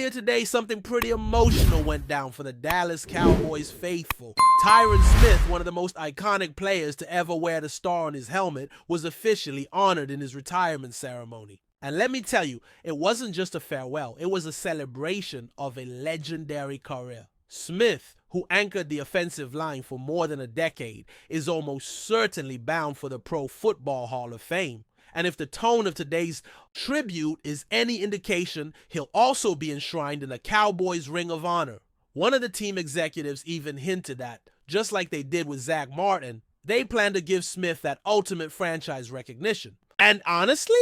Earlier today, something pretty emotional went down for the Dallas Cowboys faithful. Tyron Smith, one of the most iconic players to ever wear the star on his helmet, was officially honored in his retirement ceremony. And let me tell you, it wasn't just a farewell, it was a celebration of a legendary career. Smith, who anchored the offensive line for more than a decade, is almost certainly bound for the Pro Football Hall of Fame. And if the tone of today's tribute is any indication, he'll also be enshrined in the Cowboys Ring of Honor. One of the team executives even hinted that, just like they did with Zach Martin, they plan to give Smith that ultimate franchise recognition. And honestly,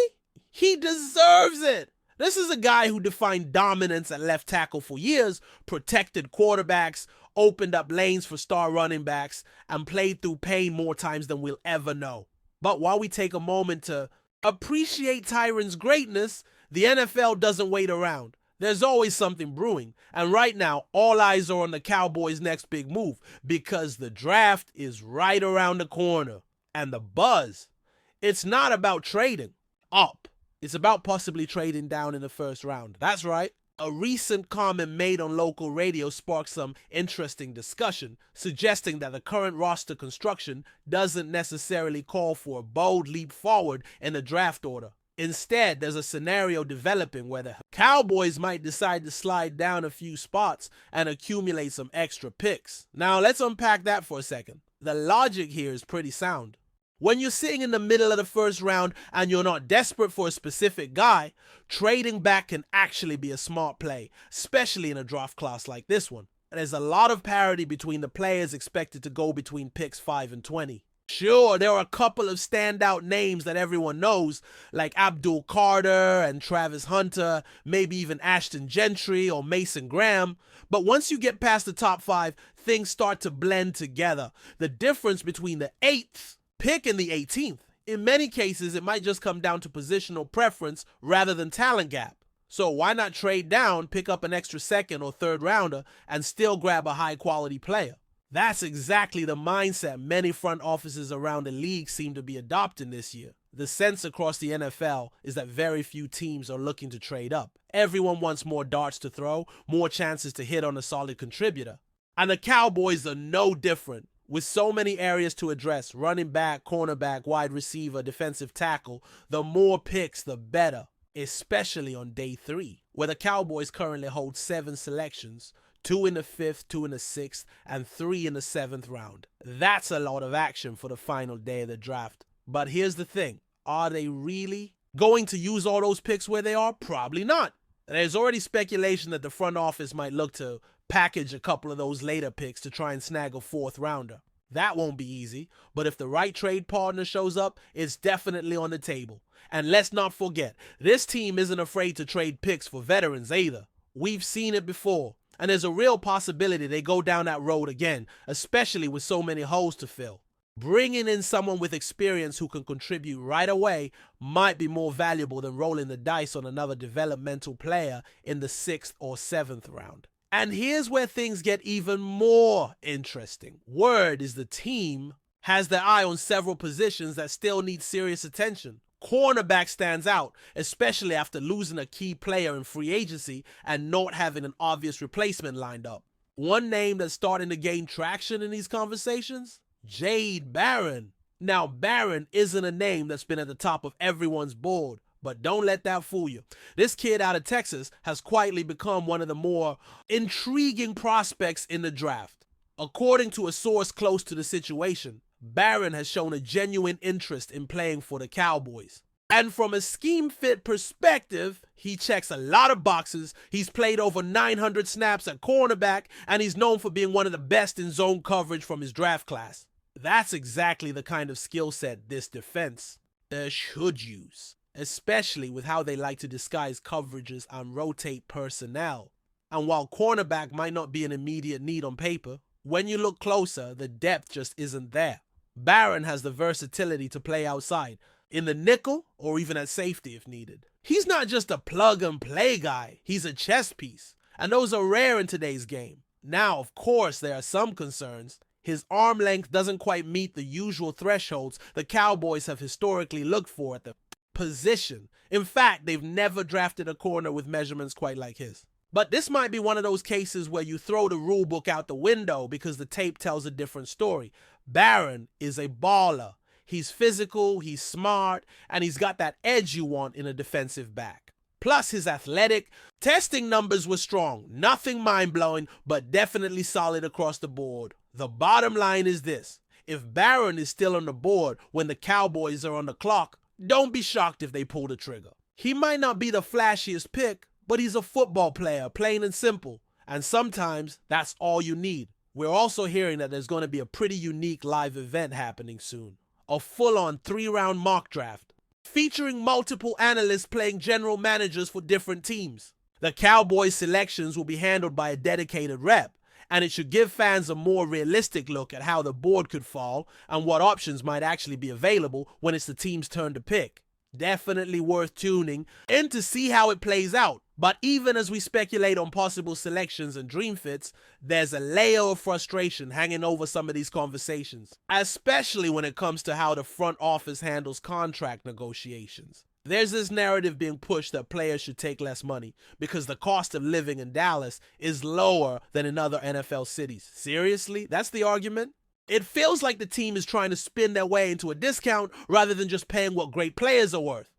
he deserves it. This is a guy who defined dominance at left tackle for years, protected quarterbacks, opened up lanes for star running backs, and played through pain more times than we'll ever know. But while we take a moment to appreciate Tyron's greatness, the NFL doesn't wait around. There's always something brewing. And right now, all eyes are on the Cowboys' next big move because the draft is right around the corner. And the buzz, it's not about trading up. It's about possibly trading down in the first round. That's right. A recent comment made on local radio sparked some interesting discussion, suggesting that the current roster construction doesn't necessarily call for a bold leap forward in the draft order. Instead, there's a scenario developing where the Cowboys might decide to slide down a few spots and accumulate some extra picks. Now, let's unpack that for a second. The logic here is pretty sound. When you're sitting in the middle of the first round and you're not desperate for a specific guy, trading back can actually be a smart play, especially in a draft class like this one. There's a lot of parity between the players expected to go between picks 5 and 20. Sure, there are a couple of standout names that everyone knows, like Abdul Carter and Travis Hunter, maybe even Ashton Gentry or Mason Graham. But once you get past the top 5, things start to blend together. The difference between the 8th pick and the 18th. In many cases, it might just come down to positional preference rather than talent gap. So why not trade down, pick up an extra second or third rounder, and still grab a high quality player? That's exactly the mindset many front offices around the league seem to be adopting this year. The sense across the NFL is that very few teams are looking to trade up. Everyone wants more darts to throw, more chances to hit on a solid contributor. And the Cowboys are no different. With so many areas to address, running back, cornerback, wide receiver, defensive tackle, the more picks, the better, especially on day 3, where the Cowboys currently hold 7 selections, 2 in the 5th, 2 in the 6th, and 3 in the 7th round. That's a lot of action for the final day of the draft. But here's the thing, are they really going to use all those picks where they are? Probably not. There's already speculation that the front office might look to package a couple of those later picks to try and snag a 4th rounder. That won't be easy, but if the right trade partner shows up, it's definitely on the table. And let's not forget, this team isn't afraid to trade picks for veterans either. We've seen it before, and there's a real possibility they go down that road again, especially with so many holes to fill. Bringing in someone with experience who can contribute right away might be more valuable than rolling the dice on another developmental player in the 6th or 7th round. And here's where things get even more interesting. Word is the team has their eye on several positions that still need serious attention. Cornerback stands out, especially after losing a key player in free agency and not having an obvious replacement lined up. One name that's starting to gain traction in these conversations? Jade Barron. Now, Barron isn't a name that's been at the top of everyone's board, but don't let that fool you. This kid out of Texas has quietly become one of the more intriguing prospects in the draft. According to a source close to the situation, Barron has shown a genuine interest in playing for the Cowboys. And from a scheme fit perspective, he checks a lot of boxes. He's played over 900 snaps at cornerback, and he's known for being one of the best in zone coverage from his draft class. That's exactly the kind of skill set this defense should use, especially with how they like to disguise coverages and rotate personnel. And while cornerback might not be an immediate need on paper, when you look closer, the depth just isn't there. Barron has the versatility to play outside, in the nickel or even at safety if needed. He's not just a plug-and-play guy, he's a chess piece, and those are rare in today's game. Now, of course, there are some concerns. His arm length doesn't quite meet the usual thresholds the Cowboys have historically looked for at the position. In fact, they've never drafted a corner with measurements quite like his. But this might be one of those cases where you throw the rule book out the window because the tape tells a different story. Barron is a baller. He's physical, he's smart, and he's got that edge you want in a defensive back. Plus, his athletic testing numbers were strong. Nothing mind-blowing, but definitely solid across the board. The bottom line is this. If Barron is still on the board when the Cowboys are on the clock, don't be shocked if they pull the trigger. He might not be the flashiest pick, but he's a football player, plain and simple. And sometimes that's all you need. We're also hearing that there's going to be a pretty unique live event happening soon. A full-on 3-round mock draft, featuring multiple analysts playing general managers for different teams. The Cowboys selections will be handled by a dedicated rep, and it should give fans a more realistic look at how the board could fall and what options might actually be available when it's the team's turn to pick. Definitely worth tuning in to see how it plays out. But even as we speculate on possible selections and dream fits, there's a layer of frustration hanging over some of these conversations, especially when it comes to how the front office handles contract negotiations. There's this narrative being pushed that players should take less money because the cost of living in Dallas is lower than in other NFL cities. Seriously? That's the argument? It feels like the team is trying to spin their way into a discount rather than just paying what great players are worth.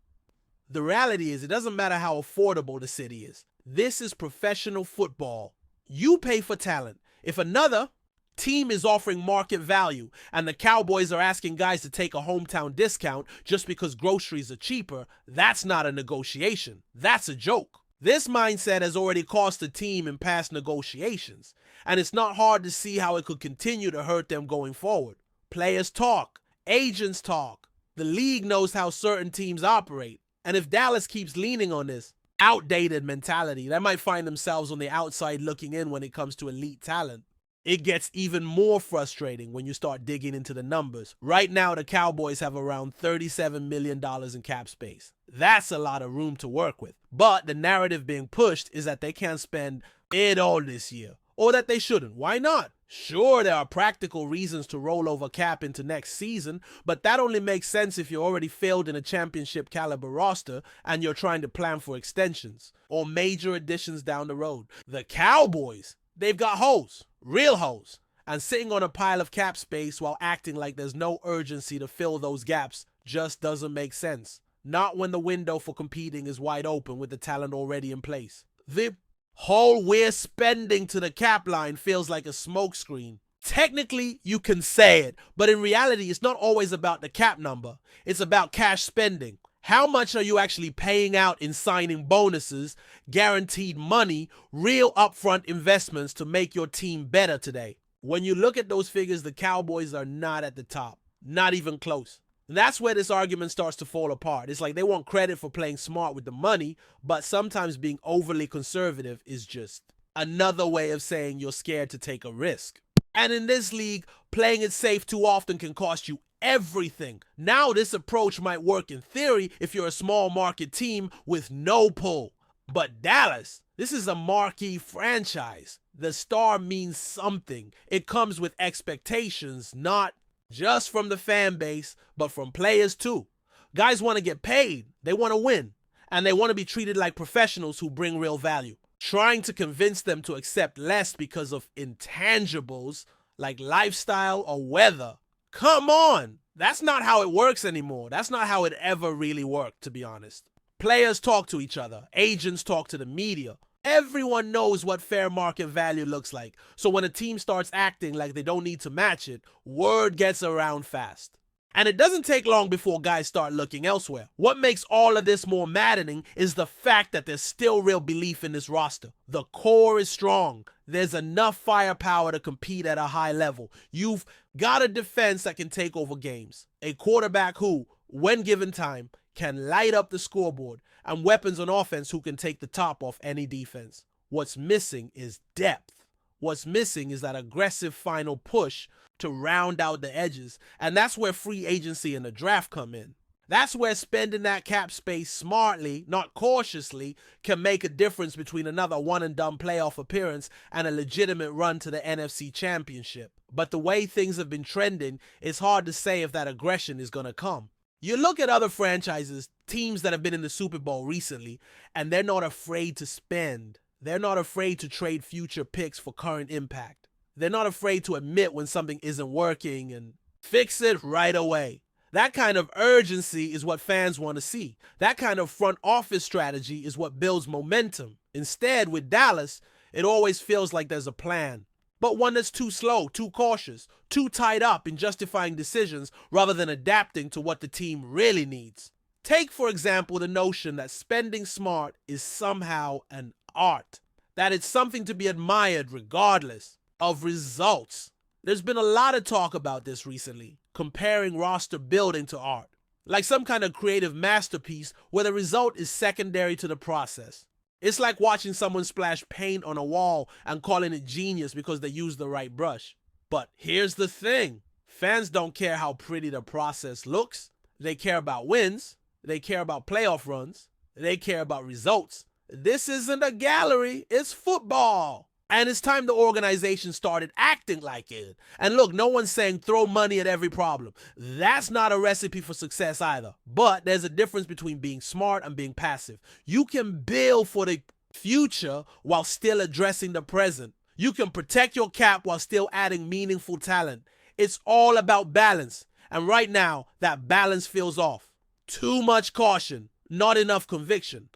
The reality is, it doesn't matter how affordable the city is. This is professional football. You pay for talent. If another team is offering market value and the Cowboys are asking guys to take a hometown discount just because groceries are cheaper, that's not a negotiation. That's a joke. This mindset has already cost the team in past negotiations, and it's not hard to see how it could continue to hurt them going forward. Players talk. Agents talk. The league knows how certain teams operate. And if Dallas keeps leaning on this outdated mentality, they might find themselves on the outside looking in when it comes to elite talent. It gets even more frustrating when you start digging into the numbers. Right now, the Cowboys have around $37 million in cap space. That's a lot of room to work with. But the narrative being pushed is that they can't spend it all this year, or that they shouldn't. Why not? Sure, there are practical reasons to roll over cap into next season, but that only makes sense if you already failed in a championship caliber roster and you're trying to plan for extensions or major additions down the road. The Cowboys, they've got holes, real holes, and sitting on a pile of cap space while acting like there's no urgency to fill those gaps just doesn't make sense. Not when the window for competing is wide open with the talent already in place. The whole we're spending to the cap line feels like a smokescreen. Technically, you can say it, but in reality, it's not always about the cap number. It's about cash spending. How much are you actually paying out in signing bonuses, guaranteed money, real upfront investments to make your team better today? When you look at those figures, the Cowboys are not at the top. Not even close. And that's where this argument starts to fall apart. It's like they want credit for playing smart with the money, but sometimes being overly conservative is just another way of saying you're scared to take a risk. And in this league, playing it safe too often can cost you everything. Now this approach might work in theory if you're a small market team with no pull. But Dallas, this is a marquee franchise. The star means something. It comes with expectations, not just from the fan base, but from players too. Guys want to get paid, they want to win, and they want to be treated like professionals who bring real value. Trying to convince them to accept less because of intangibles like lifestyle or weather. Come on! That's not how it works anymore. That's not how it ever really worked, to be honest. Players talk to each other. Agents talk to the media. Everyone knows what fair market value looks like. So when a team starts acting like they don't need to match it, word gets around fast. And it doesn't take long before guys start looking elsewhere. What makes all of this more maddening is the fact that there's still real belief in this roster. The core is strong. There's enough firepower to compete at a high level. You've got a defense that can take over games. A quarterback who, when given time, can light up the scoreboard, and weapons on offense who can take the top off any defense. What's missing is depth. What's missing is that aggressive final push to round out the edges, and that's where free agency and the draft come in. That's where spending that cap space smartly, not cautiously, can make a difference between another one-and-done playoff appearance and a legitimate run to the NFC Championship. But the way things have been trending, it's hard to say if that aggression is going to come. You look at other franchises, teams that have been in the Super Bowl recently, and they're not afraid to spend. They're not afraid to trade future picks for current impact. They're not afraid to admit when something isn't working and fix it right away. That kind of urgency is what fans want to see. That kind of front office strategy is what builds momentum. Instead, with Dallas, it always feels like there's a plan, but one that's too slow, too cautious, too tied up in justifying decisions rather than adapting to what the team really needs. Take, for example, the notion that spending smart is somehow an art, that it's something to be admired regardless of results. There's been a lot of talk about this recently, comparing roster building to art, like some kind of creative masterpiece where the result is secondary to the process. It's like watching someone splash paint on a wall and calling it genius because they used the right brush. But here's the thing. Fans don't care how pretty the process looks. They care about wins. They care about playoff runs. They care about results. This isn't a gallery. It's football. And it's time the organization started acting like it. And look, no one's saying throw money at every problem. That's not a recipe for success either. But there's a difference between being smart and being passive. You can build for the future while still addressing the present. You can protect your cap while still adding meaningful talent. It's all about balance. And right now, that balance feels off. Too much caution, not enough conviction.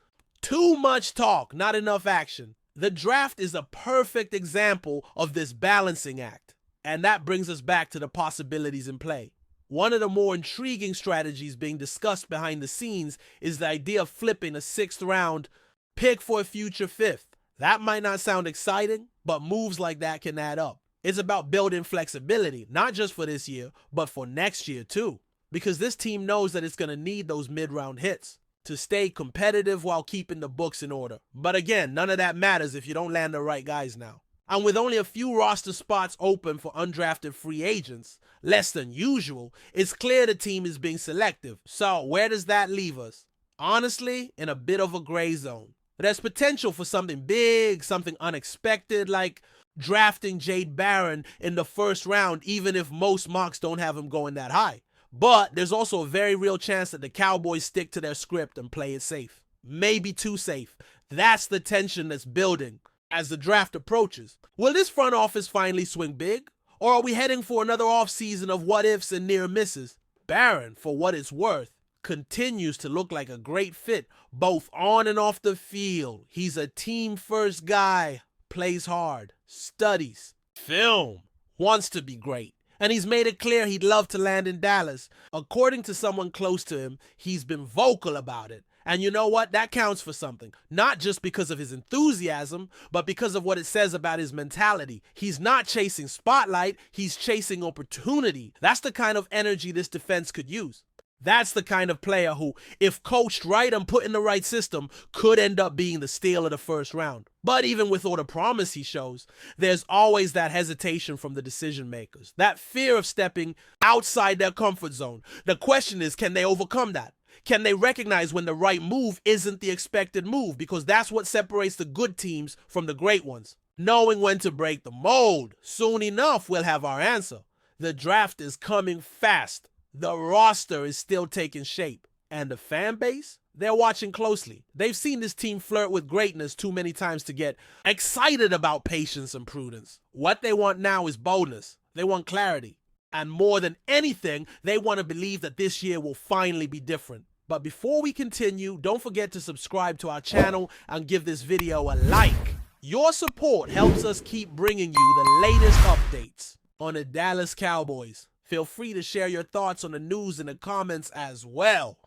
Too much talk, not enough action. The draft is a perfect example of this balancing act, and that brings us back to the possibilities in play. One of the more intriguing strategies being discussed behind the scenes is the idea of flipping a 6th round pick for a future 5th. That might not sound exciting, but moves like that can add up. It's about building flexibility, not just for this year, but for next year too, because this team knows that it's going to need those mid-round hits to stay competitive while keeping the books in order. But again, none of that matters if you don't land the right guys now. And with only a few roster spots open for undrafted free agents, less than usual, it's clear the team is being selective. So where does that leave us? Honestly, in a bit of a gray zone. There's potential for something big, something unexpected, like drafting Jade Barron in the 1st round, even if most mocks don't have him going that high. But there's also a very real chance that the Cowboys stick to their script and play it safe. Maybe too safe. That's the tension that's building as the draft approaches. Will this front office finally swing big? Or are we heading for another offseason of what-ifs and near misses? Barron, for what it's worth, continues to look like a great fit, both on and off the field. He's a team-first guy, plays hard, studies, film, wants to be great. And he's made it clear he'd love to land in Dallas. According to someone close to him, he's been vocal about it. And you know what? That counts for something. Not just because of his enthusiasm, but because of what it says about his mentality. He's not chasing spotlight, he's chasing opportunity. That's the kind of energy this defense could use. That's the kind of player who, if coached right and put in the right system, could end up being the steal of the 1st round. But even with all the promise he shows, there's always that hesitation from the decision makers, that fear of stepping outside their comfort zone. The question is, can they overcome that? Can they recognize when the right move isn't the expected move? Because that's what separates the good teams from the great ones. Knowing when to break the mold. Soon enough, we'll have our answer. The draft is coming fast. The roster is still taking shape. And the fan base? They're watching closely. They've seen this team flirt with greatness too many times to get excited about patience and prudence. What they want now is boldness. They want clarity. And more than anything, they want to believe that this year will finally be different. But before we continue, don't forget to subscribe to our channel and give this video a like. Your support helps us keep bringing you the latest updates on the Dallas Cowboys. Feel free to share your thoughts on the news in the comments as well.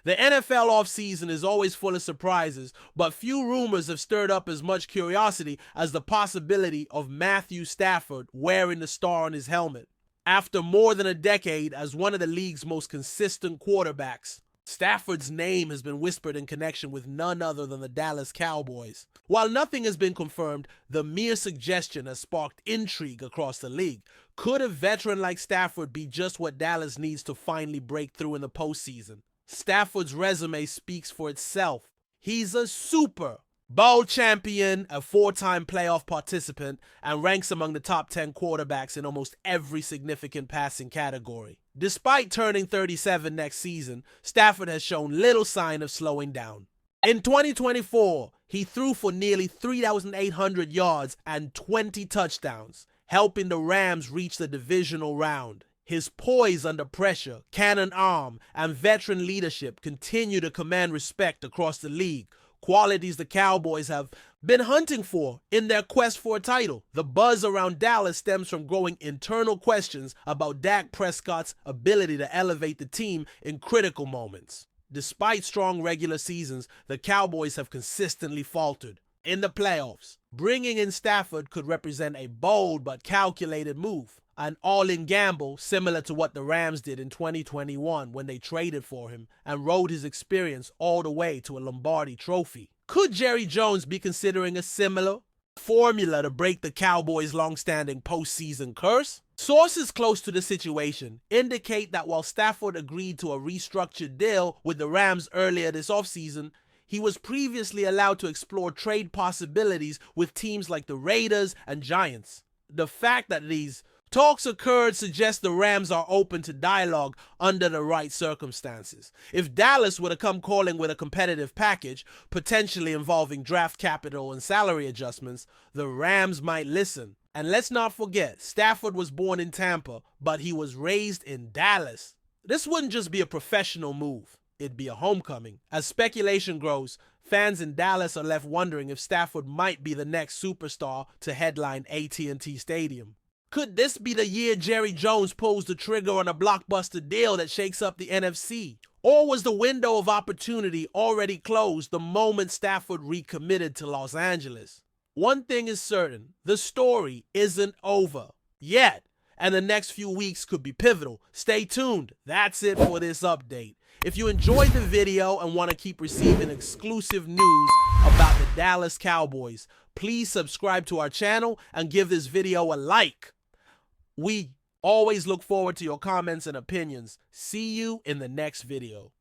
The NFL offseason is always full of surprises, but few rumors have stirred up as much curiosity as the possibility of Matthew Stafford wearing the star on his helmet. After more than a decade as one of the league's most consistent quarterbacks, Stafford's name has been whispered in connection with none other than the Dallas Cowboys. While nothing has been confirmed, the mere suggestion has sparked intrigue across the league. Could a veteran like Stafford be just what Dallas needs to finally break through in the postseason? Stafford's resume speaks for itself. He's a Super Bowl champion, a 4-time playoff participant, and ranks among the top 10 quarterbacks in almost every significant passing category. Despite turning 37 next season, Stafford has shown little sign of slowing down. In 2024, He threw for nearly 3,800 yards and 20 touchdowns, helping the Rams reach the divisional round. His poise under pressure, cannon arm, and veteran leadership continue to command respect across the league, qualities the Cowboys have been hunting for in their quest for a title. The buzz around Dallas stems from growing internal questions about Dak Prescott's ability to elevate the team in critical moments. Despite strong regular seasons, the Cowboys have consistently faltered. In the playoffs, bringing in Stafford could represent a bold but calculated move, an all-in gamble similar to what the Rams did in 2021 when they traded for him and rode his experience all the way to a Lombardi trophy. Could Jerry Jones be considering a similar formula to break the Cowboys' long-standing postseason curse? Sources close to the situation indicate that while Stafford agreed to a restructured deal with the Rams earlier this offseason, he was previously allowed to explore trade possibilities with teams like the Raiders and Giants. The fact that these talks occurred suggests the Rams are open to dialogue under the right circumstances. If Dallas were to come calling with a competitive package, potentially involving draft capital and salary adjustments, the Rams might listen. And let's not forget, Stafford was born in Tampa, but he was raised in Dallas. This wouldn't just be a professional move, it'd be a homecoming. As speculation grows, fans in Dallas are left wondering if Stafford might be the next superstar to headline AT&T Stadium. Could this be the year Jerry Jones pulls the trigger on a blockbuster deal that shakes up the NFC? Or was the window of opportunity already closed the moment Stafford recommitted to Los Angeles? One thing is certain, the story isn't over yet, and the next few weeks could be pivotal. Stay tuned. That's it for this update. If you enjoyed the video and want to keep receiving exclusive news about the Dallas Cowboys, please subscribe to our channel and give this video a like. We always look forward to your comments and opinions. See you in the next video.